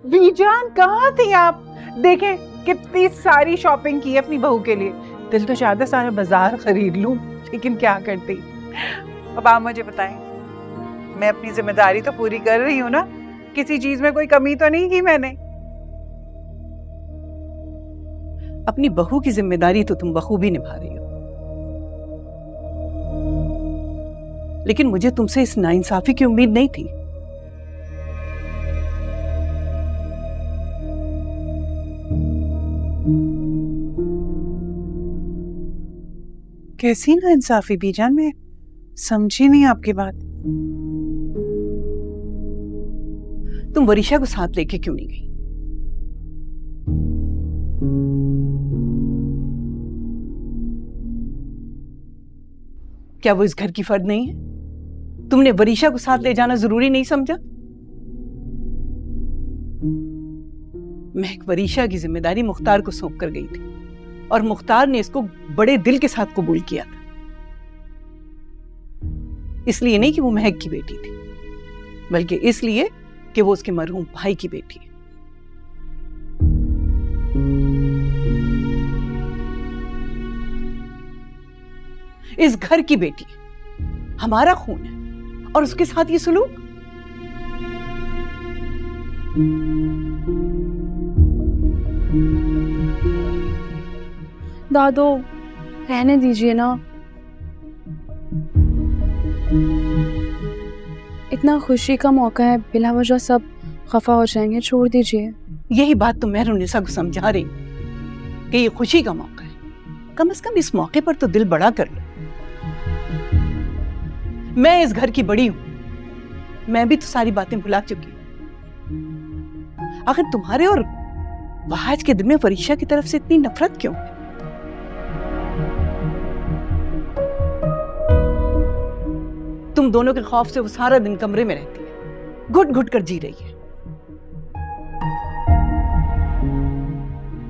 बीजान कहाँ थी आप? देखें कितनी सारी शॉपिंग की अपनी बहू के लिए। दिल तो चाहता सारा बाजार खरीद लूं, लेकिन क्या करती। अब आप मुझे बताएं, मैं अपनी जिम्मेदारी तो पूरी कर रही हूँ ना? किसी चीज में कोई कमी तो नहीं की मैंने? अपनी बहू की जिम्मेदारी तो तुम बखूबी निभा रही हो, लेकिन मुझे तुमसे इस नाइंसाफी की उम्मीद नहीं थी। कैसी नाइंसाफी बीजान? मैं समझी नहीं आपकी बात। तुम वरीशा को साथ लेके क्यों नहीं गई? क्या वो इस घर की फर्द नहीं है? तुमने वरीशा को साथ ले जाना जरूरी नहीं समझा? महक वरीशा की जिम्मेदारी मुख्तार को सौंप कर गई थी और मुख्तार ने इसको बड़े दिल के साथ कबूल किया था। इसलिए नहीं कि वो महक की बेटी थी, बल्कि इसलिए कि वो उसके मरहूम भाई की बेटी है। इस घर की बेटी हमारा खून है और उसके साथ ये सुलूक। दादो रहने दीजिए ना, इतना खुशी का मौका है, बिला वजह सब खफा हो जाएंगे, छोड़ दीजिए। यही बात तो मेहरुन्निसा को समझा रही कि ये खुशी का मौका है, कम से कम इस मौके पर तो दिल बड़ा कर लो। मैं इस घर की बड़ी हूं, मैं भी तो सारी बातें भुला चुकी हूं। आखिर तुम्हारे और वहाज के दिल में वरीशा की तरफ से इतनी नफरत क्यों है? तुम दोनों के खौफ से वो सारा दिन कमरे में रहती है, घुट घुट कर जी रही है।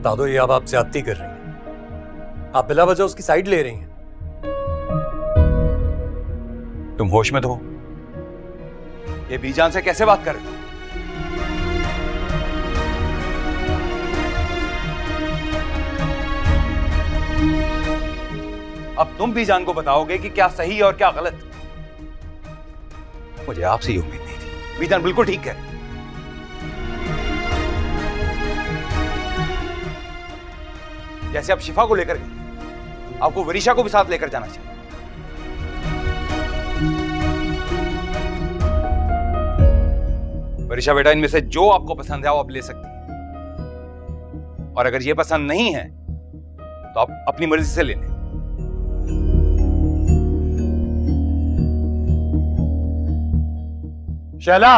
दादो, ये अब आप ज्यादती कर रही हैं। आप बिला वजह उसकी साइड ले रही हैं। तुम होश में तो हो? ये बीजान से कैसे बात कर रहे हो? अब तुम बीजान को बताओगे कि क्या सही और क्या गलत। मुझे आपसे ये उम्मीद नहीं थी। बीजान बिल्कुल ठीक कह रही। जैसे आप शिफा को लेकर गए, आपको वरीशा को भी साथ लेकर जाना चाहिए। वरीशा बेटा, इनमें से जो आपको पसंद है वो आप ले सकती हैं, और अगर ये पसंद नहीं है तो आप अपनी मर्जी से ले लें। शैला,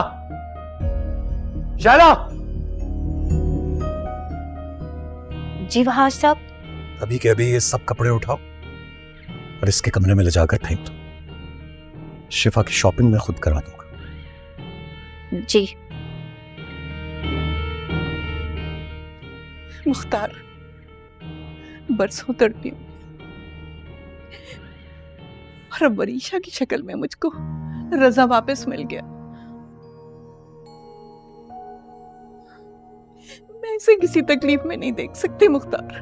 शैला! जी वहाज साहब। अभी के अभी ये सब कपड़े उठाओ और इसके कमरे में ले जाकर फेंक दो। शिफा की शॉपिंग में खुद करा दूंगा। जी। मुख्तार, बरसों तड़पी हूं और अब वरीशा की शक्ल में मुझको रजा वापस मिल गया। मैं इसे किसी तकलीफ में नहीं देख सकती मुख्तार।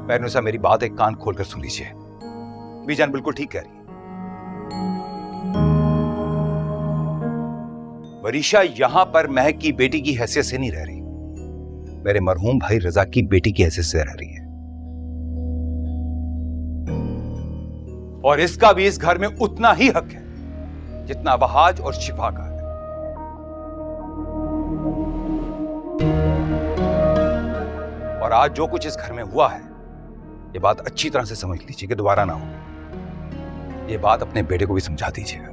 मेहरुन्निसा, मेरी बात एक कान खोलकर सुन लीजिए। बीजान बिल्कुल ठीक कह रही है। वरीशा यहां पर महक की बेटी की हैसियत से नहीं रह रही, मेरे मरहूम भाई रजा की बेटी की हैसियत से रह रही है। और इसका भी इस घर में उतना ही हक है जितना वहाज और शिफा का है। और आज जो कुछ इस घर में हुआ है, ये बात अच्छी तरह से समझ लीजिए कि दोबारा ना हो। ये बात अपने बेटे को भी समझा दीजिएगा।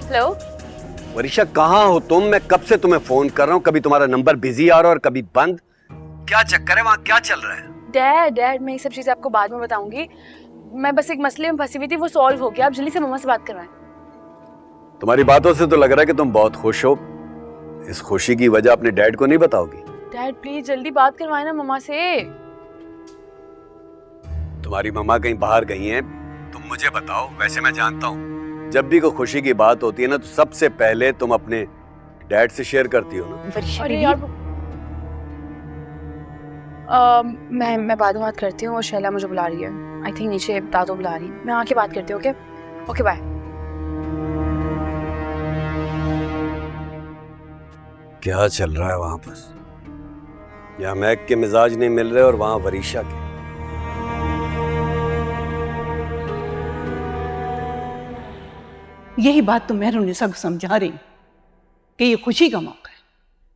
हेलो। वरीशा कहाँ हो तुम? मैं कब से तुम्हें फोन कर रहा हूँ, कभी तुम्हारा नंबर बिजी आ रहा है और कभी बंद। क्या चक्कर है, वहाँ क्या चल रहा है? डैड मैं ये सब चीजें आपको बाद में बताऊंगी। मैं बस एक मसले में फंसी हुई थी, वो सॉल्व हो गया। आप जल्दी से मम्मा से बात करवाएं। तुम्हारी बातों से तो लग रहा है कि तुम बहुत खुश हो। इस खुशी की वजह अपने डैड को नहीं बताओगी? डैड प्लीज जल्दी बात करवाएं ना मम्मा से। तुम्हारी मम्मा कहीं बाहर गई हैं, तुम मुझे बताओ। वैसे मैं जानता हूँ जब भी कोई खुशी की बात होती है ना, तो सबसे पहले तुम अपने डैड से शेयर करती हो ना। वरीशा अरे बेबी, यार मैं बाद में बात करती हूँ। और शैला मुझे बुला रही है, आई थिंक नीचे दादू बुला रही है। मैं आके बात करती हूँ। Okay bye. क्या चल रहा है वहां पर? यहाँ मैक के मिजाज नहीं मिल रहे और वहां वरीशा के। यही बात तो मैं रुनिसा को समझा रही हूं कि ये खुशी का मौका है।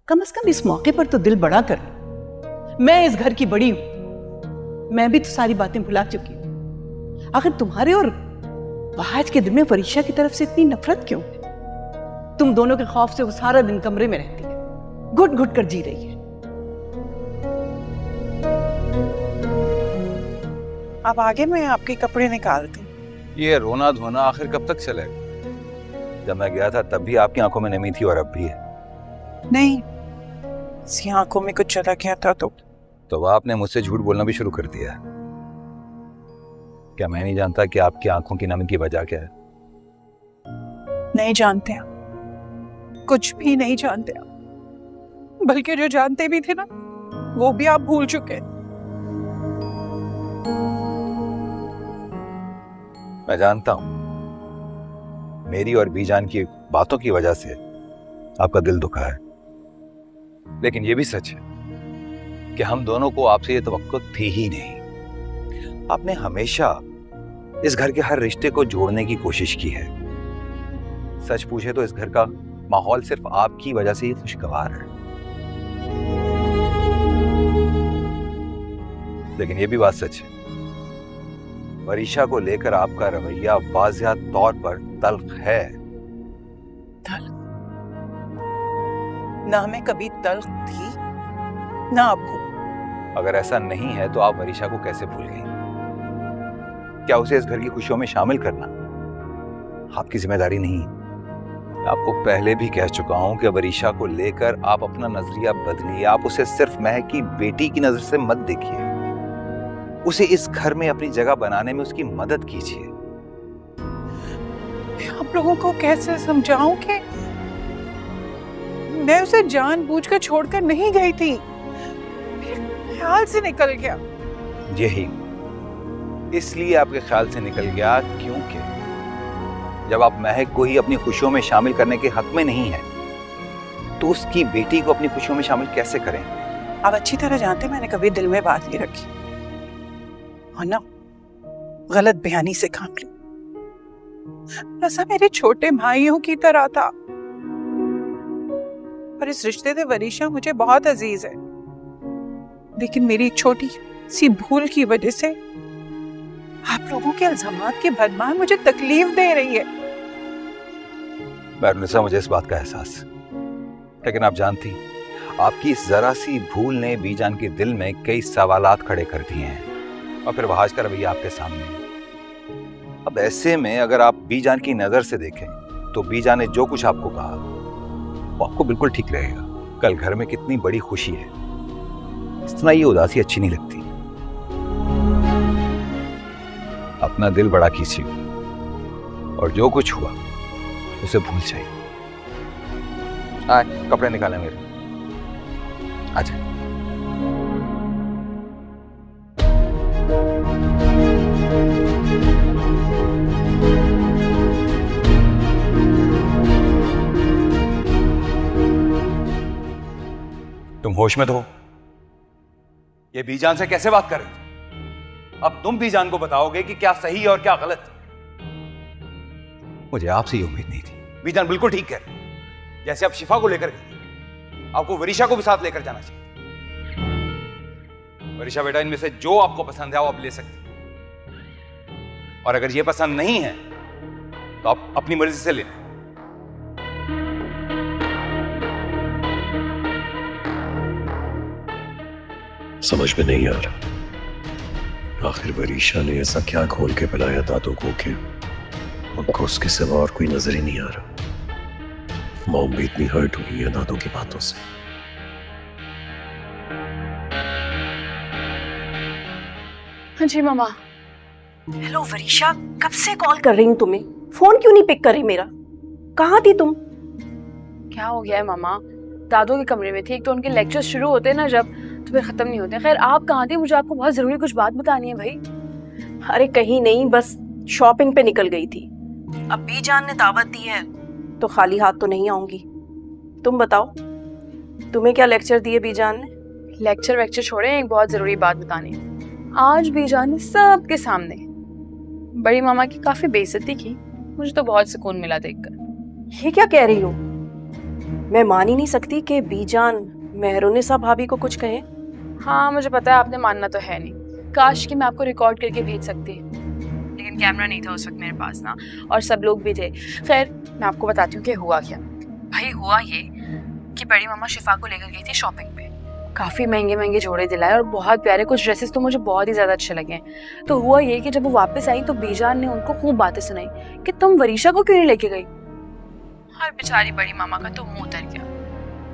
कम से कम इस मौके पर तो दिल बड़ा कर लो। मैं इस घर की बड़ी हूं, मैं भी तो सारी बातें भुला चुकी हूं। आखिर तुम्हारे और वहाज के दिल में वरीशा की तरफ से इतनी नफरत क्यों है? तुम दोनों के खौफ से वो सारा दिन कमरे में रहती है, घुट घुट कर जी रही है। अब आगे मैं आपके कपड़े निकालती। ये रोना धोना आखिर कब तक चलेगा? जब मैं गया था तब भी आपकी आंखों में नमी थी और अब भी है। नहीं, इसकी आंखों में कुछ चला गया था तो आपने मुझसे झूठ बोलना भी शुरू कर दिया। क्या मैं नहीं जानता कि आपकी आंखों की नमी की वजह क्या है? नहीं जानते आप, कुछ भी नहीं जानते आप। बल्कि जो जानते भी थे ना, वो भी आप भूल चुके। मैं जानता हूं मेरी और बीजान की बातों की वजह से आपका दिल दुखा है, लेकिन यह भी सच है कि हम दोनों को आपसे ये तवक्को थी ही नहीं। आपने हमेशा इस घर के हर रिश्ते को जोड़ने की कोशिश की है। सच पूछे तो इस घर का माहौल सिर्फ आपकी वजह से ही खुशगवार है। लेकिन यह भी बात सच है, वरीशा को लेकर आपका रवैया वाज़िया तौर पर तल्ख है। तल्ख? ना मैं कभी तल्ख थी, ना अब हूं। अगर ऐसा नहीं है तो आप वरीशा को कैसे भूल गई? क्या उसे इस घर की खुशियों में शामिल करना आपकी जिम्मेदारी नहीं? मैं आपको पहले भी कह चुका हूं कि वरीशा को लेकर आप अपना नजरिया बदलिए। आप उसे सिर्फ महक की बेटी की नजर से मत देखिए, उसे इस घर में अपनी जगह बनाने में उसकी मदद कीजिए। आप लोगों को कैसे समझाऊं कि मैं उसे जानबूझकर छोड़कर नहीं गई थी, मेरे ख्याल से निकल गया। यही इसलिए आपके ख्याल से निकल गया क्योंकि जब आप महक को ही अपनी खुशियों में शामिल करने के हक में नहीं है, तो उसकी बेटी को अपनी खुशियों में शामिल कैसे करें? आप अच्छी तरह जानते मैंने कभी दिल में बात नहीं रखी और ना गलत बयानी से काम ली। ऐसा मेरे छोटे भाइयों की तरह था, पर इस रिश्ते से वरीशा मुझे बहुत अजीज है। लेकिन मेरी एक छोटी सी भूल की वजह से आप लोगों के इल्जामात के भरमार मुझे तकलीफ दे रही है। रुनिसा, मुझे इस बात का एहसास है, लेकिन आप जानती आपकी इस जरा सी भूल ने बीजान के दिल में कई सवालात खड़े कर दिए हैं और फिर वहाज का रवैया आपके सामने है। अब ऐसे में अगर आप बीजान की नजर से देखें तो बीजान ने जो कुछ आपको कहा वो आपको बिल्कुल ठीक लगेगा। कल घर में कितनी बड़ी खुशी है, इतना ये उदासी अच्छी नहीं लगती। अपना दिल बड़ा कीजिए और जो कुछ हुआ उसे भूल जाइए। आए, कपड़े निकाले मेरे, आ जाए। तुम होश में तो हो? ये बीजान से कैसे बात कर रहे थे? अब तुम बीजान को बताओगे कि क्या सही और क्या गलत? मुझे आपसे ये उम्मीद नहीं थी। बीजान बिल्कुल ठीक कह रही है। जैसे आप शिफा को लेकर गई, आपको वरीशा को भी साथ लेकर जाना चाहिए। वरीशा बेटा, इनमें से जो आपको पसंद है वो आप ले सकती हैं, और अगर ये पसंद नहीं है तो आप अपनी मर्जी से ले लें। समझ में नहीं आ रहा आखिर वरीशा ने ऐसा क्या खोल के पिलाया दादू को कि उनको उसके सिवा और कोई नजर ही नहीं आ रहा। मॉम भी इतनी हर्ट हुई है दादू की बातों से। हाँ जी मामा। हेलो वरीशा, कब से कॉल कर रही हूँ तुम्हें, फोन क्यों नहीं पिक कर रही मेरा? कहाँ थी तुम? क्या हो गया है मामा? दादू के कमरे में थी। एक तो उनके लेक्चर शुरू होते हैं ना जब, तो फिर खत्म नहीं होते। खैर आप कहाँ थी? मुझे आपको बहुत जरूरी कुछ बात बतानी है भाई। अरे कहीं नहीं, बस शॉपिंग पे निकल गई थी। अब बीजान ने दावत दी है तो खाली हाथ तो नहीं आऊंगी। तुम बताओ, तुम्हें क्या लेक्चर दिए बीजान ने? लेक्चर वेक्चर छोड़े, एक बहुत जरूरी बात बतानी है। आज बीजान ने सबके सामने बड़ी मामा की काफी बेइज्जती की। मुझे तो बहुत सुकून मिला देखकर। ये क्या कह रही हो? मैं मान ही नहीं सकती कि बीजान मेहरुनिसा भाभी को कुछ कहे। हाँ मुझे पता है, आपने मानना तो है नहीं। काश कि मैं आपको रिकॉर्ड करके भेज सकती, लेकिन कैमरा नहीं था उस वक्त मेरे पास ना, और सब लोग भी थे। खैर मैं आपको बताती हूँ कि हुआ क्या। भाई हुआ ये कि बड़ी मामा शिफा को लेकर गई थी शॉपिंग पे। काफ़ी महंगे महंगे जोड़े दिलाए और बहुत प्यारे कुछ ड्रेसेस तो मुझे बहुत ही ज़्यादा अच्छे लगे। तो हुआ ये कि जब वो वापस आई तो बीजान ने उनको खूब बातें सुनाई कि तुम वरीशा को क्यों नहीं लेके गई। हर बेचारी बड़ी मामा का तो मुंह उतर गया।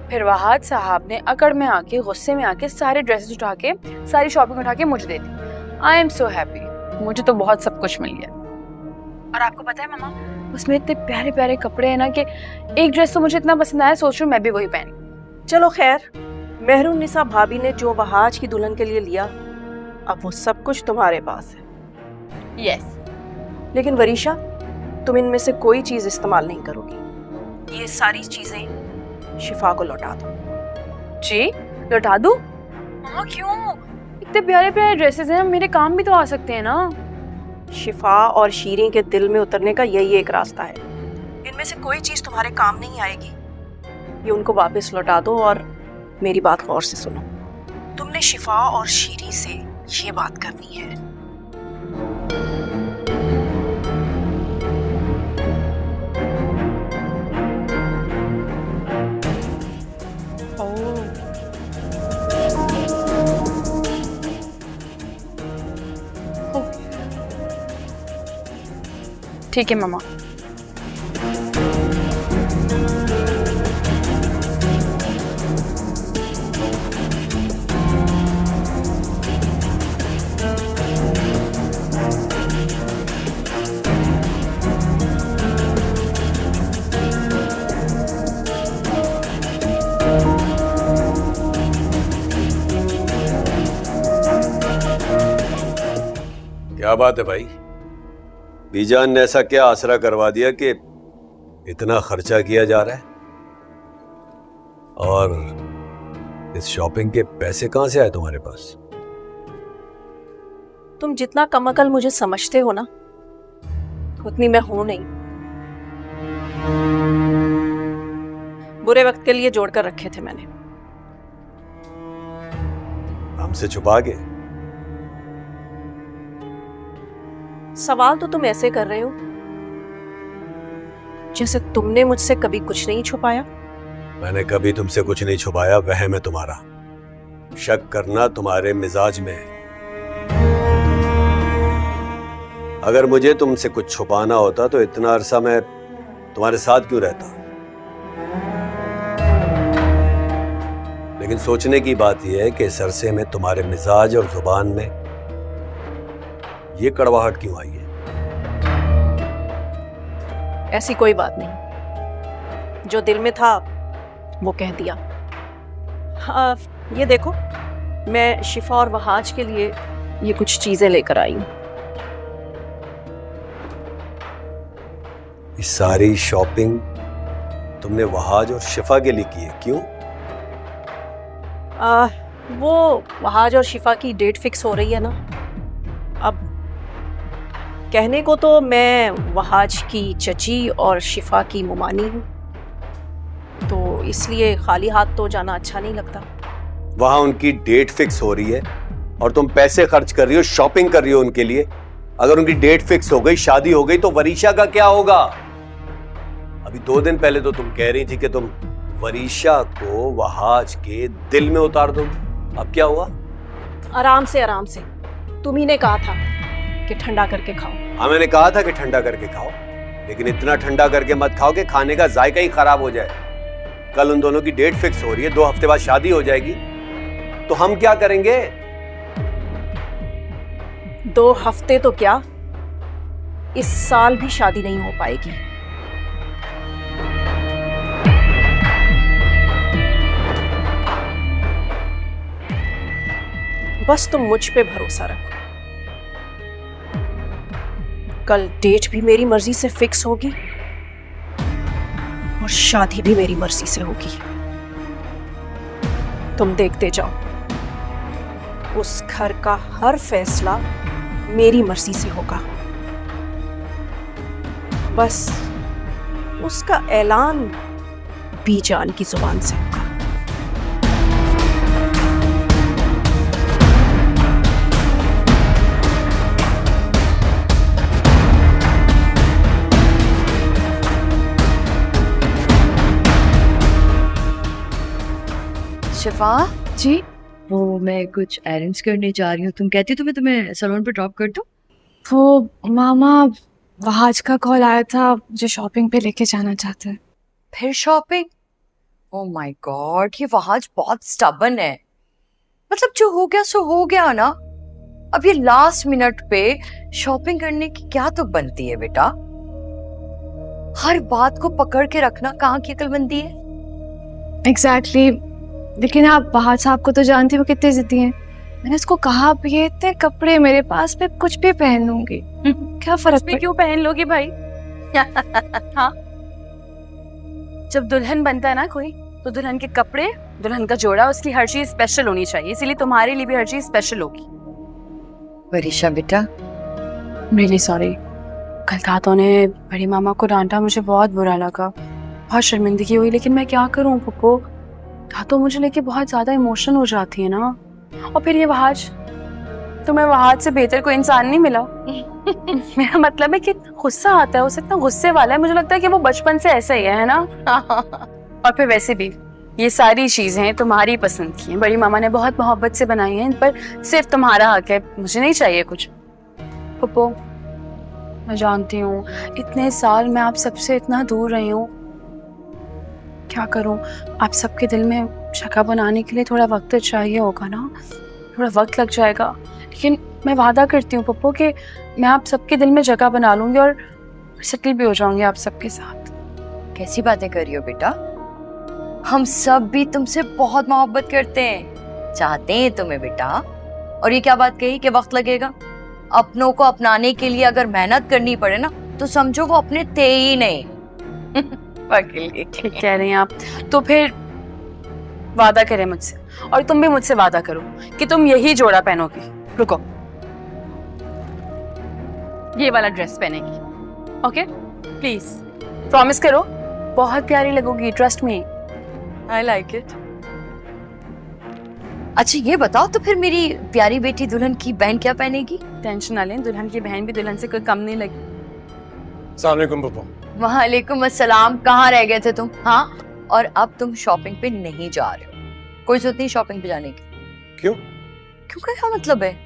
फिर वहाद साहब ने अकड़ में आके, गुस्से में आके सारे ड्रेसेस उठा के, सारी शॉपिंग उठा के मुझे दे दी। आई एम सो हैप्पी, मुझे तो बहुत सब कुछ मिल गया। और आपको पता है मामा, उसमें इतने प्यारे प्यारे कपड़े हैं ना कि एक ड्रेस तो मुझे इतना पसंद आया, सोच रही हूँ मैं भी वही पहनी। चलो खैर, मेहरुनिसा भाभी ने जो वहाज की दुल्हन के लिए लिया, अब वो सब कुछ तुम्हारे पास है। यस। लेकिन वरीशा, तुम इनमें से कोई चीज इस्तेमाल नहीं करोगी। ये सारी चीजें शिफा को लौटा दो। जी लौटा दूं? मामा क्यों? इतने प्यारे प्यारे ड्रेसेस हैं, मेरे काम भी तो आ सकते हैं ना। शिफा और शीरीं के दिल में उतरने का यही एक रास्ता है। इनमें से कोई चीज तुम्हारे काम नहीं आएगी। ये उनको वापस लौटा दो और मेरी बात गौर से सुनो। तुमने शिफा और शीरीं से ये बात करनी है। ठीक है मामा। क्या बात है भाई? बीजान ने ऐसा क्या आसरा करवा दिया कि इतना खर्चा किया जा रहा है? और इस शॉपिंग के पैसे कहां से आए तुम्हारे पास? तुम जितना कमअकल मुझे समझते हो ना, उतनी मैं हूं नहीं। बुरे वक्त के लिए जोड़कर रखे थे मैंने। हमसे छुपा के? सवाल तो तुम ऐसे कर रहे हो जैसे तुमने मुझसे कभी कुछ नहीं छुपाया। मैंने कभी तुमसे कुछ नहीं छुपाया, वहम है तुम्हारा। शक करना तुम्हारे मिजाज में है। अगर मुझे तुमसे कुछ छुपाना होता तो इतना अरसा मैं तुम्हारे साथ क्यों रहता? लेकिन सोचने की बात यह है कि इस अरसे में तुम्हारे मिजाज और जुबान में ये कड़वाहट क्यों आई है? ऐसी कोई बात नहीं, जो दिल में था वो कह दिया। हाँ, ये देखो, मैं शिफा और वहाज के लिए ये कुछ चीजें लेकर आई हूं। इस सारी शॉपिंग तुमने वहाज और शिफा के लिए की है, क्यों? वो वहाज और शिफा की डेट फिक्स हो रही है ना। अब कहने को तो मैं वहाज की चची और शिफा की मुमानी हूँ, तो इसलिए खाली हाथ तो जाना अच्छा नहीं लगता। वहां उनकी डेट फिक्स हो रही है और तुम पैसे खर्च कर रही हो, शॉपिंग कर रही हो उनके लिए। अगर उनकी डेट फिक्स हो गई, शादी हो गई, तो वरीशा का क्या होगा? अभी 2 दिन पहले तो तुम कह रही थी कि तुम वरीशा को वहाज के दिल में उतार दो। अब क्या हुआ? आराम से। तुम ही ने कहा था कि ठंडा करके खाओ। हाँ, मैंने कहा था कि ठंडा करके खाओ, लेकिन इतना ठंडा करके मत खाओ कि खाने का जायका ही खराब हो जाए। कल उन दोनों की डेट फिक्स हो रही है, 2 हफ्ते बाद शादी हो जाएगी, तो हम क्या करेंगे? 2 हफ्ते तो क्या, इस साल भी शादी नहीं हो पाएगी। बस तुम मुझ पे भरोसा रखो। कल डेट भी मेरी मर्जी से फिक्स होगी और शादी भी मेरी मर्जी से होगी। तुम देखते जाओ, उस घर का हर फैसला मेरी मर्जी से होगा। बस उसका ऐलान बीजान की जुबान से होगा। शिफा जी वो मैं कुछ एरेंज करने जा रही हूँ, तुम कहती हो तो मैं तुम्हें सैलून पे ड्रॉप कर दूँ? वो मामा वहाज का कॉल आया था, मुझे शॉपिंग पे लेके जाना चाहते हैं। फिर शॉपिंग? ओह माय गॉड, ये वहाज बहुत स्टबन है। मतलब जो हो गया सो हो गया ना। अब ये लास्ट मिनट पे शॉपिंग करने की क्या तो बनती है बेटा? हर बात को पकड़ के रखना कहाँ की अक्लमंदी है? एग्जैक्टली लेकिन आप वहाज साहब को तो जानती हो, कितने जिद्दी हैं। मैंने उसको कहा भी ये इतने कपड़े मेरे पास, मैं कुछ भी पहन लूंगी। क्या फर्क भी क्यों पहन लोगी भाई? हाँ, जब दुल्हन बनता है ना कोई, तो दुल्हन के कपड़े, दुल्हन का जोड़ा, उसकी हर चीज स्पेशल होनी चाहिए। इसीलिए तुम्हारे लिए भी हर चीज स्पेशल होगी। वरीशा बेटा, रियली सॉरी, कल तातों ने बड़ी मामा को डांटा, मुझे बहुत बुरा लगा, बहुत शर्मिंदगी हुई। लेकिन मैं क्या करूं पप्पू, तातो मुझे लेके बहुत ज्यादा इमोशनल हो जाती है ना। और फिर ये वहाज, तुम्हें वहाज से बेहतर कोई इंसान नहीं मिला। मेरा मतलब है कि गुस्सा आता है उसे, इतना गुस्से वाला है। मुझे लगता है कि वो बचपन से ऐसा ही है ना। और फिर वैसे भी ये सारी चीजें तुम्हारी पसंद की हैं, बड़ी मामा ने बहुत मोहब्बत से बनाई हैं, इन पर सिर्फ तुम्हारा हक है, मुझे नहीं चाहिए कुछ। पप्पू मैं जानती हूँ इतने साल मैं आप सबसे इतना दूर रही हूँ, क्या करूँ, आप सबके दिल में जगह बनाने के लिए थोड़ा वक्त तो चाहिए होगा ना, थोड़ा वक्त लग जाएगा। लेकिन मैं वादा करती हूँ पप्पू कि मैं आप सबके दिल में जगह बना लूंगी और सेटल भी हो जाऊंगी आप सबके साथ। कैसी बातें कर रही हो बेटा? हम सब भी तुमसे बहुत मोहब्बत करते हैं, चाहते हैं तुम्हें बेटा। और ये क्या बात कही कि वक्त लगेगा? अपनों को अपनाने के लिए अगर मेहनत करनी पड़े ना, तो समझो वो अपने थे ही नहीं। ठीक कह रही हैं आप। तो फिर वादा करें मुझसे, और तुम भी मुझसे वादा करो कि तुम यही जोड़ा पहनोगी। रुको, ये वाला ड्रेस पहनेगी, ओके? प्लीज प्रॉमिस करो, बहुत प्यारी लगोगी, trust me. I like it. अच्छा ये बताओ, तो फिर मेरी प्यारी बेटी दुल्हन की बहन क्या पहनेगी? टेंशन ना लें, दुल्हन की बहन भी दुल्हन से कोई कम नहीं लगी। अस्सलाम वालेकुम पप्पू। वालेकुम अस्सलाम, कहाँ रह गए थे तुम? हाँ, और अब तुम शॉपिंग पे नहीं जा रहे हो? कोई जरूरत नहीं शॉपिंग पे जाने की। क्यों? क्यों का क्या मतलब है?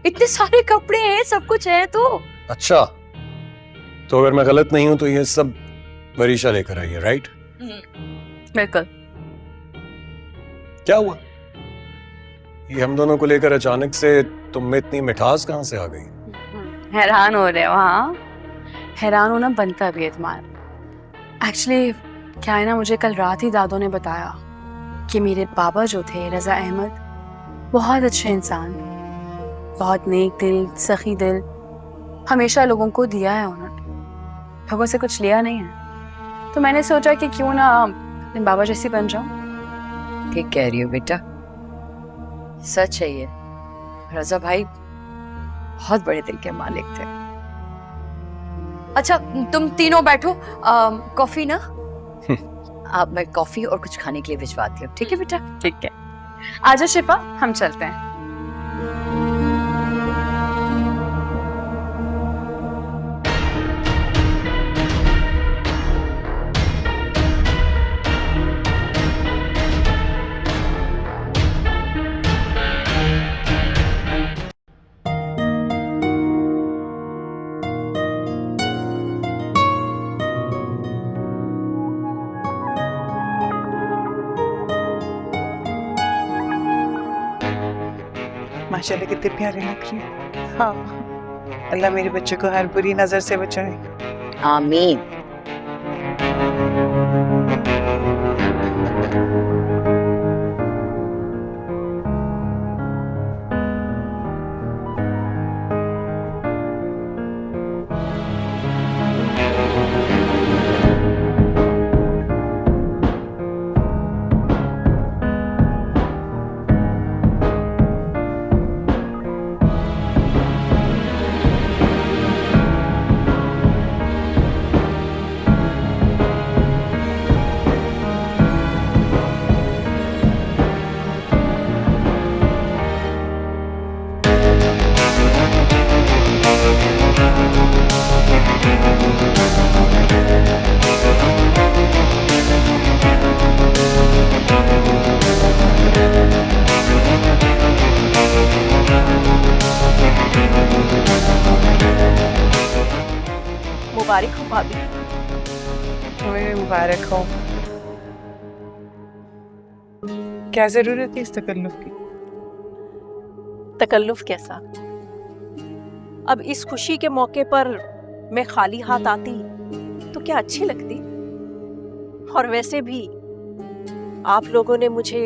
इतने सारे कपड़े हैं, सब कुछ है तो। अच्छा, तो अगर मैं गलत नहीं हूं तो ये सब वरीशा लेकर आई है, राइट? बिल्कुल। क्या हुआ? ये हम दोनों को लेकर अचानक से तुम में इतनी मिठास कहां से आ गई? हैरान हो रहे हो? हाँ, हैरान होना बनता भी है तुम्हारा। एक्चुअली क्या है ना, मुझे कल रात ही दादों ने बताया कि मेरे पापा जो थे रजा अहमद, बहुत अच्छे इंसान, बहुत नेक दिल, सखी दिल, हमेशा लोगों को दिया है उन्होंने, लोगों से कुछ लिया नहीं है। तो मैंने सोचा कि क्यों ना अपने बाबा जैसी बन जाऊं। ठीक कह रही हो बेटा, सच है ये। रजा भाई बहुत बड़े दिल के मालिक थे। अच्छा तुम तीनों बैठो, कॉफी ना? आप, मैं कॉफी और कुछ खाने के लिए भिजवाती हूँ, ठीक है बेटा? ठीक है, आजा शिफा, हम चलते हैं। माशाल्लाह कितने प्यारे लग रही है। हाँ, अल्लाह मेरे बच्चे को हर बुरी नजर से बचाए। आमीन। मुबारक हो भाभी। तुम्हें मुबारक हो। क्या जरूरत है इस तकल्लुफ की? तकल्लुफ कैसा? अब इस खुशी के मौके पर मैं खाली हाथ आती तो क्या अच्छी लगती? और वैसे भी आप लोगों ने मुझे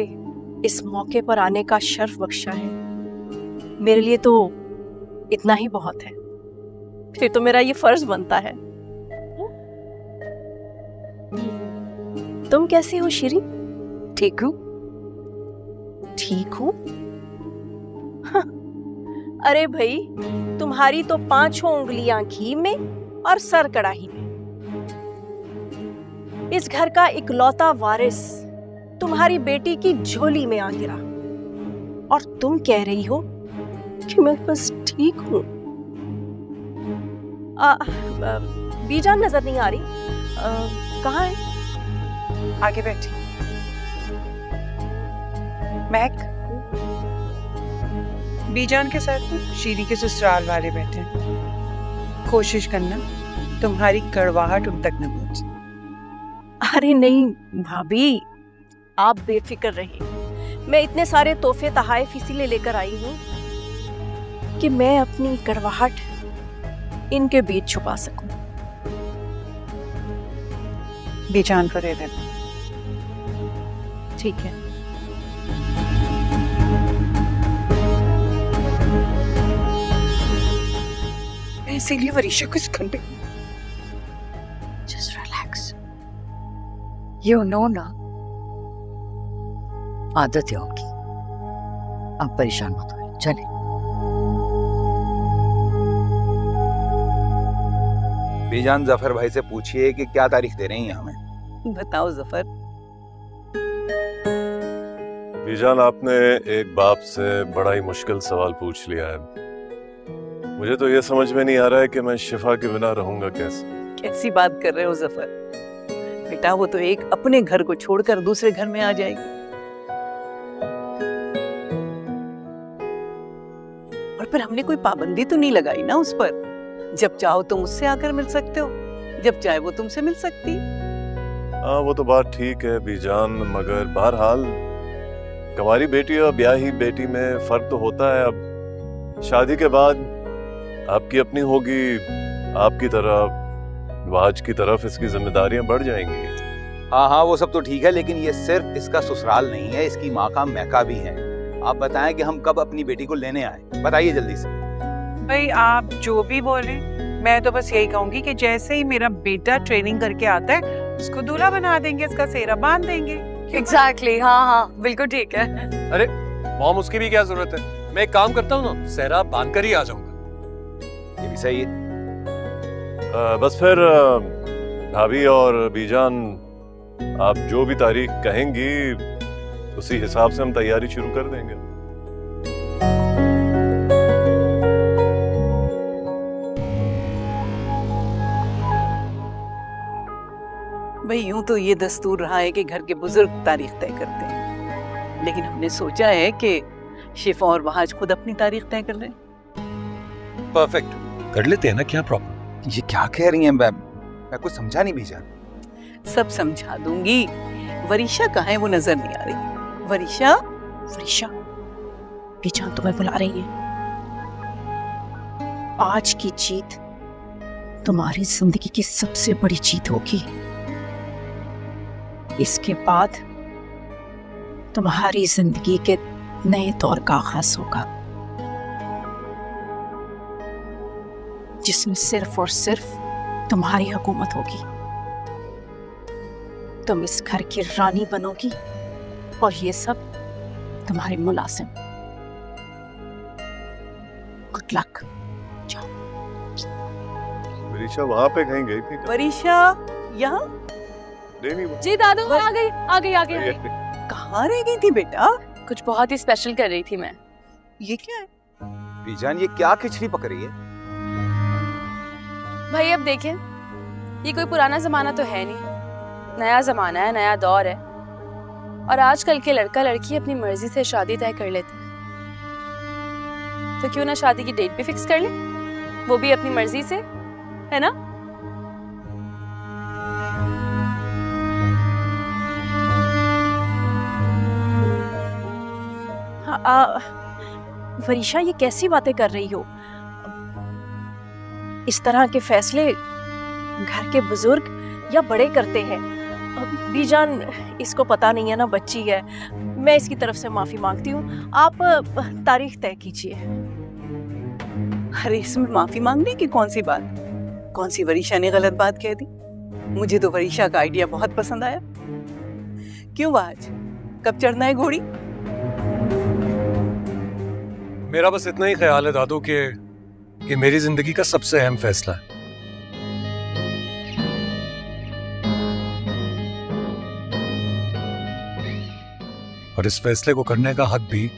इस मौके पर आने का शर्फ बख्शा है, मेरे लिए तो इतना ही बहुत है। फिर तो मेरा ये फर्ज बनता है। तुम कैसी हो शिरी? ठीक हूँ। ठीक हूँ? अरे भाई, तुम्हारी तो 5 उंगलियां घी में और सर कड़ाही में। इस घर का इकलौता वारिस तुम्हारी बेटी की झोली में आ गिरा और तुम कह रही हो कि मैं बस ठीक हूँ। बीजान नजर नहीं आ रही, कहाँ है? आगे बैठी। महक, बीजान के साथ शीरी के ससुराल वाले बैठे हैं। कोशिश करना तुम्हारी कड़वाहट उन तक न पहुंचे। अरे नहीं भाभी, आप बेफिक्र रहिए। मैं इतने सारे तोहफे तहाइफ इसीलिए लेकर आई हूँ कि मैं अपनी कड़वाहट इनके बीच छुपा सकूं। बीजान को दे देना। ठीक है। इसीलिए वरीशा को इस घर पे Just relax. You know ना, आदत है उनकी। आप परेशान मत हो, चले। बीजान, जफर भाई से पूछिए कि क्या तारीख दे रही हैं हमें। बताओ जफर। बीजान, आपने एक बाप से बड़ा ही मुश्किल सवाल पूछ लिया है। मुझे तो ये समझ में नहीं आ रहा है कि मैं शिफा के बिना रहूंगा कैसे। कैसी बात कर रहे हो जफर? बेटा, वो तो एक अपने घर को छोड़कर दूसरे घर में आ जाएगी। और फिर हमने कोई पाबंदी तो नहीं लगाई ना उस पर। जब चाहो तुम उससे आकर मिल सकते हो, जब चाहे वो तुमसे मिल सकती। हाँ, वो तो बात ठीक है बीजान, मगर बहरहाल कवारी बेटी और ब्याही बेटी में फर्क तो होता है। अब शादी के बाद आपकी अपनी होगी, आपकी तरफ वाज की तरफ इसकी जिम्मेदारियां बढ़ जाएंगी। हाँ हाँ, वो सब तो ठीक है, लेकिन ये सिर्फ इसका ससुराल नहीं है, इसकी माँ का मैका भी है। आप बताएं कि हम कब अपनी बेटी को लेने आए, बताइए जल्दी से। भाई आप जो भी बोले, मैं तो बस यही कहूंगी कि जैसे ही मेरा बेटा ट्रेनिंग करके आता है उसको दूल्हा बना देंगे, इसका सेहरा बांध देंगे। Exactly, हाँ हाँ बिल्कुल ठीक है। अरे मॉम, उसकी भी क्या जरूरत है? मैं एक काम करता हूँ ना, सेहरा बांध कर ही आ जाऊंगा। ये भी सही है। बस फिर भाभी और बीजान, आप जो भी तारीख कहेंगी उसी हिसाब से हम तैयारी शुरू कर देंगे। भाई यूं तो ये दस्तूर रहा है कि घर के बुजुर्ग तारीख तय करते हैं, लेकिन हमने सोचा है कि शिफा और वहाज खुद अपनी तारीख तय कर लें। परफेक्ट, कर लेते हैं ना, क्या प्रॉब्लम? ये क्या कह रही हैं? मैं कुछ समझा नहीं बीजान। सब समझा दूंगी। वरीशा कहाँ है? वो नजर नहीं आ रही। वरीशा, वरीशा बीजान तुम्हें बुला रही है। आज की जीत तुम्हारी जिंदगी की सबसे बड़ी जीत होगी। इसके बाद तुम्हारी जिंदगी के नए दौर का आगाज होगा, जिसमें सिर्फ और सिर्फ तुम्हारी हुकूमत होगी। तुम इस घर की रानी बनोगी और ये सब तुम्हारे मुलाजिम। Good luck. जाओ। वरीशा वहां पे कहीं गई थी क्या? वरीशा यहाँ? नहीं, जी दादू मैं आ गई। कहाँ रह गई थी बेटा? कुछ बहुत ही स्पेशल कर रही थी मैं। ये क्या है? बीजान ये क्या खिचड़ी पक रही है? भाई अब देखें, ये कोई पुराना जमाना तो है नहीं, नया जमाना है, नया दौर है। और आजकल के लड़का लड़की अपनी मर्जी से शादी तय कर लेते हैं, तो क्यों ना शादी की डेट भी फिक्स कर ले, वो भी अपनी मर्जी से, है ना? वरीशा, ये कैसी बातें कर रही हो? इस तरह के फैसले घर के बुजुर्ग या बड़े करते हैं। बीजान, इसको पता नहीं है ना, बच्ची है। मैं इसकी तरफ से माफी मांगती हूँ। आप तारीख तय कीजिए। अरे इसमें माफी मांगने की कौन सी बात? कौन सी वरीशा ने गलत बात कह दी? मुझे तो वरीशा का आइडिया बहुत पसंद आया। क्यों आज कब चढ़ना है घोड़ी? मेरा बस इतना ही ख्याल है दादू कि मेरी जिंदगी का सबसे अहम फैसला है। और इस फैसले को करने का हक भी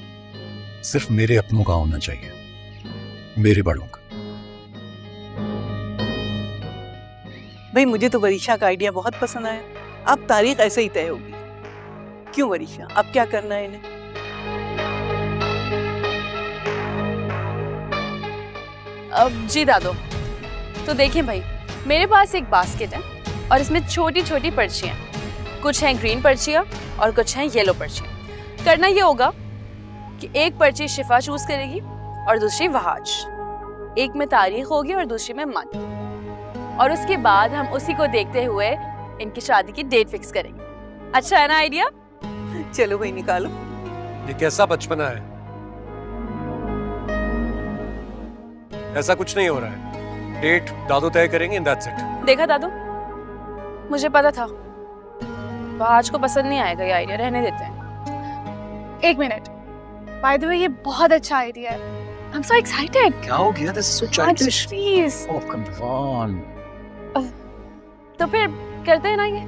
सिर्फ मेरे अपनों का होना चाहिए, मेरे बड़ों का। भाई मुझे तो वरीशा का आइडिया बहुत पसंद आया। अब तारीख ऐसे ही तय होगी। क्यों वरीशा, अब क्या करना है इन्हें? अब जी दादू, तो देखें भाई, मेरे पास एक बास्केट है और इसमें छोटी छोटी पर्चियाँ, कुछ हैं ग्रीन पर्चियाँ और कुछ हैं येलो पर्चियाँ। करना ये होगा कि एक पर्ची शिफा चूज करेगी और दूसरी वहाज, एक में तारीख होगी और दूसरी में मंथ, और उसके बाद हम उसी को देखते हुए इनकी शादी की डेट फिक्स करेंगे। अच्छा है ना आइडिया? चलो भाई निकालो। ये कैसा बचपना है? ऐसा कुछ नहीं हो रहा है। डेट दादू तय करेंगे, दैट्स इट। देखा दादू, मुझे पता था वहाज को पसंद नहीं आएगा ये आइडिया, रहने देते हैं। एक मिनट, बाय द वे ये बहुत अच्छा आइडिया है। I am so excited. क्या हो गया? This is so childish. Please. Oh come on. तो फिर करते हैं ना ये?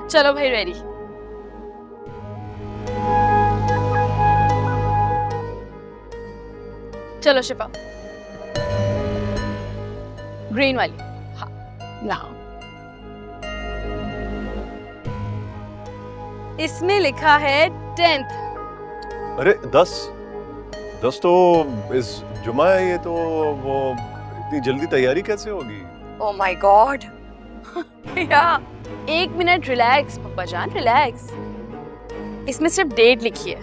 चलो भाई, रेडी? चलो शिफा, ग्रीन वाली। हाँ लाओ। इसमें लिखा है 10th। अरे 10 तो इस जुमा है, ये तो वो इतनी जल्दी तैयारी कैसे होगी? Oh my God. या 1 मिनट रिलैक्स पप्पा जान, रिलैक्स। इसमें सिर्फ डेट लिखी है,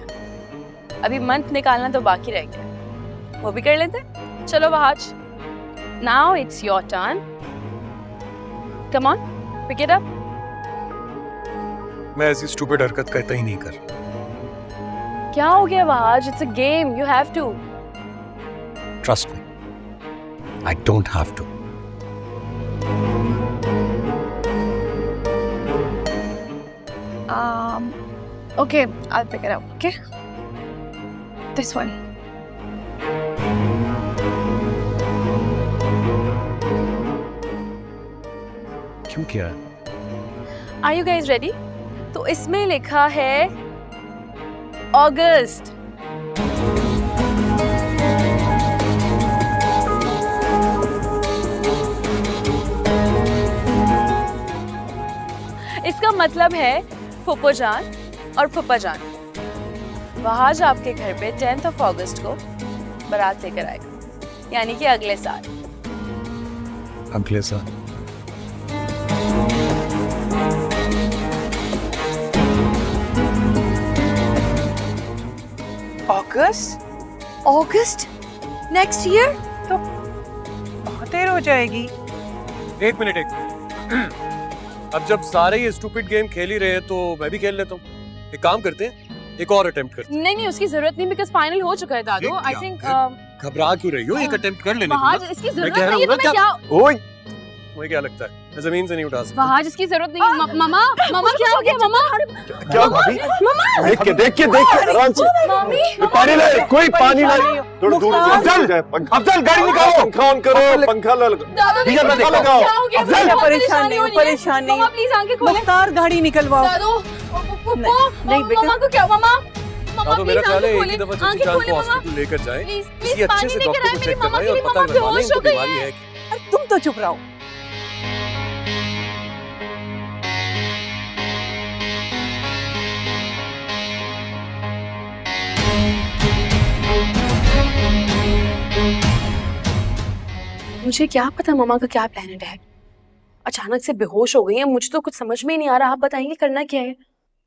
अभी मंथ निकालना तो बाकी रह गया, वो भी कर लेते हैं। चलो Wahaj, now it's your turn. Come on, pick it up. मैं ऐसी स्टूपिड हरकत कहता ही नहीं कर। क्या हो गया Wahaj? It's a game, you have to trust me, I don't have to. Okay, I'll pick it up, okay? This one. क्यों किया है? Are you guys ready? तो इसमें लिखा है अगस्त। इसका मतलब है फुप्पो जान और फुप्पा जान, वहाज आपके घर पे 10th of August को बारात लेकर आएगा, यानी कि अगले साल। अगले साल? अगस्त? अगस्त नेक्स्ट ईयर? तो बहुत देर हो जाएगी। एक मिनट अब जब सारे ये स्टूपिड गेम खेल ही रहे हैं तो मैं भी खेल लेता हूँ। एक काम करते हैं, एक और अटेम्प्ट करते हैं। नहीं उसकी जरूरत नहीं, बिकॉज़ फाइनल हो चुका है दादू। आई थिंक घबरा क्यों रही हो? एक अटेम्प्ट कर लेने वहाज इसकी जरूरत नहीं है, तो मैं क्या ओए तुम्हें क्या लगता है मैं जमीन से नहीं उठा सकता? वहाज इसकी जरूरत नहीं है। मामा क्या हो गया मामा? क्या भाभी? देख के आराम से। मम्मी पानी लाए, कोई पानी लाए। थोड़ा दूर अफजल गाड़ी निकालो, पंखा ऑन करो, पंखा लगाओ। अफजल परेशान नहीं हो, परेशान नहीं हो। प्लीज आंखें खोलें। मुख्तार गाड़ी निकलवाओ। दादू नहीं बेटा। मामा को क्या? मामा तो मेरा ख्याल है एक ही दफा चची जान को हॉस्पिटल लेकर जाएं, किसी अच्छे से डॉक्टर को चेक करवाएं और पता करवा लें इनको बीमारी है कि। तुम तो चुप रहो। मुझे क्या पता मामा का क्या प्लान है। अचानक से बेहोश हो गई है, मुझे तो कुछ समझ में ही नहीं आ रहा। आप बताएंगे करना क्या है?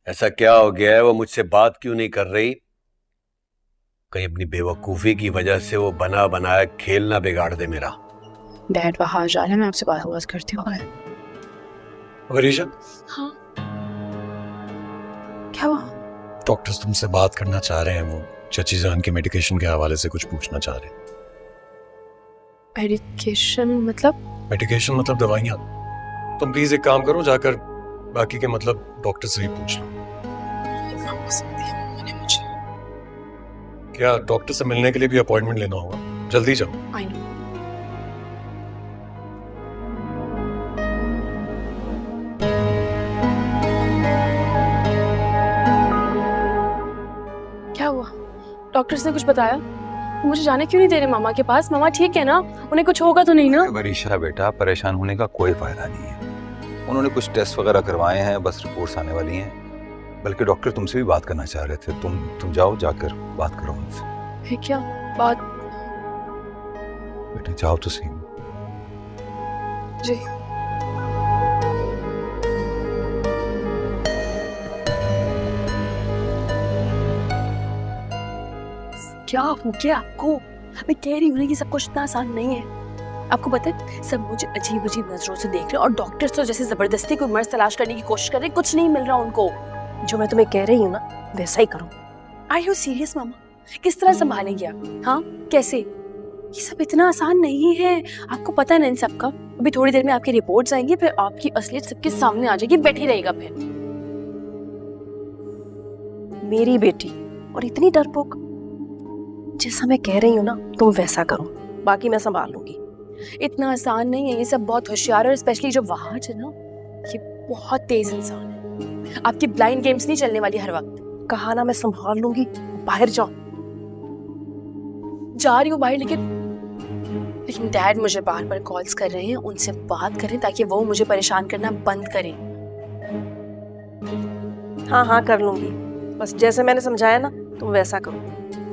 ऐसा क्या हो गया है? वो मुझसे बात क्यों नहीं कर रही? कहीं अपनी बेवकूफी की वजह से वो बना बनाया खेल ना बिगाड़ दे मेरा। डैड वहां जा रहा है, मैं आपसे बात करती हूँ। वरीशा, हाँ क्या हुआ? डॉक्टर्स तुमसे बात करना चाह रहे हैं। वो चची जान के मेडिकेशन के हवाले से कुछ पूछना चाह रहे हैं। मेडिकेशन मतलब? मेडिकेशन मतलब दवाइयाँ। तुम प्लीज एक काम करो, जाकर बाकी के मतलब डॉक्टर से ही पूछ लो। क्या डॉक्टर से मिलने के लिए भी अपॉइंटमेंट लेना होगा? जल्दी जाओ। I know. क्या हुआ? डॉक्टर्स ने कुछ बताया? मुझे जाने क्यों नहीं दे रहे मामा के पास? मामा ठीक है ना? उन्हें कुछ होगा तो नहीं ना? वरीशा बेटा, परेशान होने का कोई फायदा नहीं है। उन्होंने कुछ टेस्ट वगैरह करवाए हैं, बस रिपोर्ट्स आने वाली हैं। बल्कि डॉक्टर तुमसे भी बात करना चाह रहे थे। तुम जाओ, जाकर बात करो उनसे। है क्या बात? बेटा जाओ तो सही। जी। क्या हो गया आपको? मैं कह रही हूँ ना कि सब कुछ इतना आसान नहीं है। आपको पता है सब मुझे अजीब अजीब नजरों से देख रहे हैं और डॉक्टर्स तो जैसे जबरदस्ती कोई मर्ज तलाश करने की कोशिश कर रहे हैं। कुछ नहीं मिल रहा उनको। जो मैं तुम्हें कह रही हूँ ना वैसा ही करो। आर यू सीरियस मामा? किस तरह संभालेंगे आप? हाँ कैसे? ये सब इतना आसान नहीं है। आपको पता है ना इन सब का। अभी थोड़ी देर में आपकी रिपोर्ट्स आएंगी, फिर आपकी असलियत सबके सामने आ जाएगी। बैठी रहेगा फिर। मेरी बेटी और इतनी डरपोक। जैसा मैं कह रही हूँ ना तुम वैसा करो, बाकी मैं संभाल लूंगी। इतना आसान नहीं है ये सब। बहुत होशियार और स्पेशली जो वहाज है ना, ये बहुत तेज इंसान है। आपकी ब्लाइंड गेम्स नहीं चलने वाली हर वक्त। कहा ना मैं संभाल लूंगी। बाहर जाओ। जा रही हूँ बाहर, लेकिन डैड मुझे बार बार कॉल्स कर रहे हैं। उनसे बात करें ताकि वो मुझे परेशान करना बंद करें। हाँ हाँ कर लूंगी, बस जैसे मैंने समझाया ना तुम वैसा करो।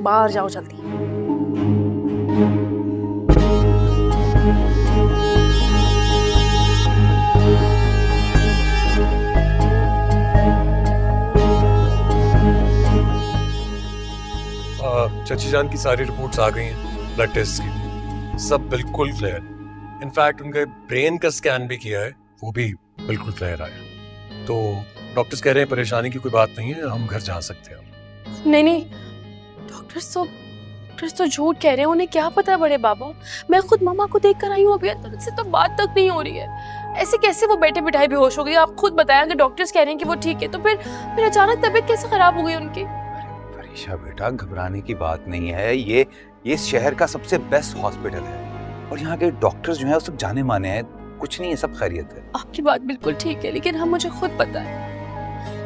बाहर जाओ जल्दी। चची जान की सारी रिपोर्ट्स आ गई हैं ब्लड टेस्ट की। सब बिल्कुल क्लियर। इनफैक्ट उनके ब्रेन का स्कैन भी किया है, वो भी बिल्कुल क्लियर आया। तो डॉक्टर्स कह रहे हैं परेशानी की कोई बात नहीं है, हम घर जा सकते हैं। नहीं डॉक्टर्स तो झूठ कह रहे हैं। उन्हें क्या पता बड़े बाबा। मैं खुद मामा को देख कर आई हूँ, अभी तक से तो बात तक नहीं हो रही है। ऐसे कैसे वो बैठे बिठाए बेहोश हो गई? आप खुद बताया कि डॉक्टर्स कह रहे हैं कि वो ठीक है, तो फिर अचानक तबीयत कैसे खराब हो गई उनकी? वरीशा बेटा, घबराने की बात नहीं है। ये शहर का सबसे बेस्ट हॉस्पिटल है और यहाँ के डॉक्टर्स जो हैं वो सब जाने माने हैं। कुछ नहीं है, सब खैरियत है। आपकी बात बिल्कुल ठीक है, लेकिन हम मुझे खुद पता है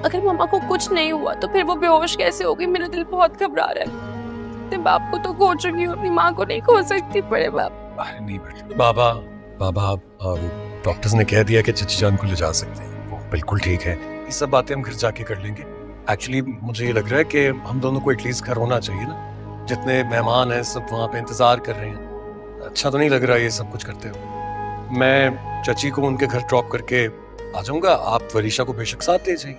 अगर मामा को कुछ नहीं हुआ तो फिर वो बेहोश कैसे हो गई? मेरा दिल बहुत घबरा रहा है। अपने बाप को तो खो चुकी हूँ, अपनी माँ को नहीं खो सकती। बड़े बाप। अरे नहीं बेटा, बाबा डॉक्टर्स ने कह दिया कि चची जान को ले जा सकते हैं। वो बिल्कुल ठीक है। ये सब बातें हम घर जाके कर लेंगे। एक्चुअली मुझे ये लग रहा है कि हम दोनों को एटलीस्ट घर होना चाहिए ना। जितने मेहमान हैं सब वहाँ पे इंतजार कर रहे हैं। अच्छा तो नहीं लग रहा ये सब कुछ करते हुए। मैं चची को उनके घर ड्रॉप करके आ जाऊंगा। आप वरीशा को बेशक साथ ले जाइए।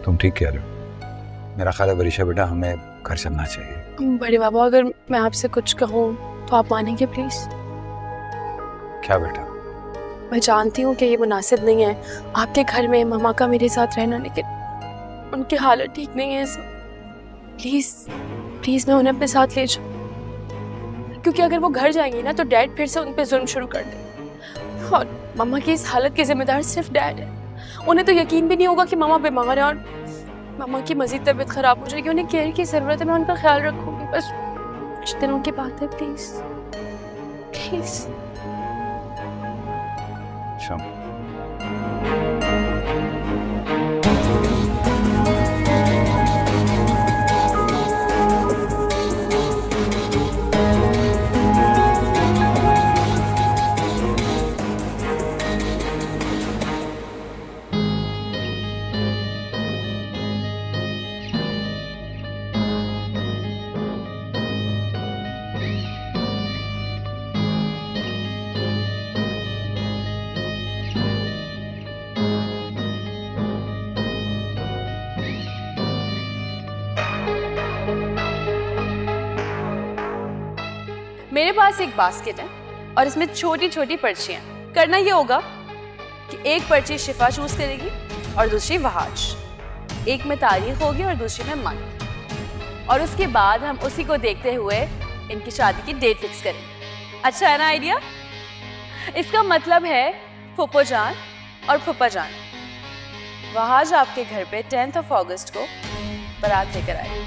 तुम ठीक कह रहे हो। मेरा ख्याल है वरीशा बेटा, हमें घर चलना चाहिए। बड़े बाबा, अगर मैं आपसे कुछ कहूँ तो आप मानेंगे प्लीज? क्या बेटा? मैं जानती हूँ कि ये मुनासिब नहीं है आपके घर में मामा का मेरे साथ रहना, लेकिन उनकी हालत ठीक नहीं है। प्लीज प्लीज मैं उन्हें अपने साथ ले जाऊँ, क्योंकि अगर वो घर जाएंगी ना तो डैड फिर से उन पे जुल्म शुरू कर दे, और मामा की इस हालत के जिम्मेदार सिर्फ डैड है। उन्हें तो यकीन भी नहीं होगा कि मामा बीमार है और मामा की मजीद तबीयत खराब हो जाएगी। उन्हें केयर की जरूरत है, मैं उनका ख्याल रखूंगी। बस कुछ दिनों की बात है, प्लीज प्लीज। शम, मेरे पास एक बास्केट है और इसमें छोटी छोटी पर्चियां। करना ये होगा कि एक पर्ची शिफा चूज करेगी और दूसरी वहाज। एक में तारीख होगी और दूसरी में मंथ, और उसके बाद हम उसी को देखते हुए इनकी शादी की डेट फिक्स करेंगे। अच्छा है ना आइडिया? इसका मतलब है फुप्पो जान और फुप्पा जान, वहाज आपके घर पे 10 अगस्त को बारात लेकर आए,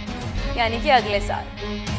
यानी कि अगले साल।